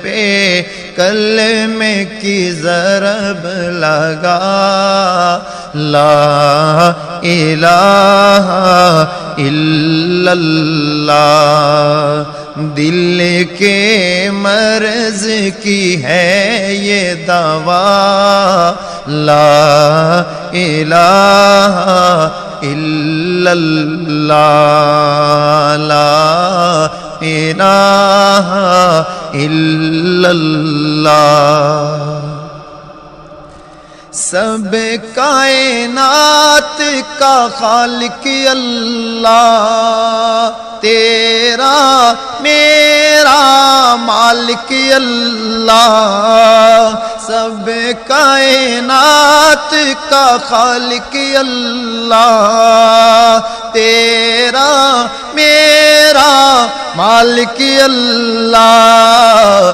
پہ کلمے کی ضرب لگا، لا الہ الا اللہ۔ دل کے مرض کی ہے یہ دوا، لا الہ الا اللہ، لا الہ الا اللہ۔ سب کائنات کا خالق اللہ، تیرا میرا مالک اللہ۔ سب کائنات کا خالق اللہ، تیرا میرا مالک اللہ۔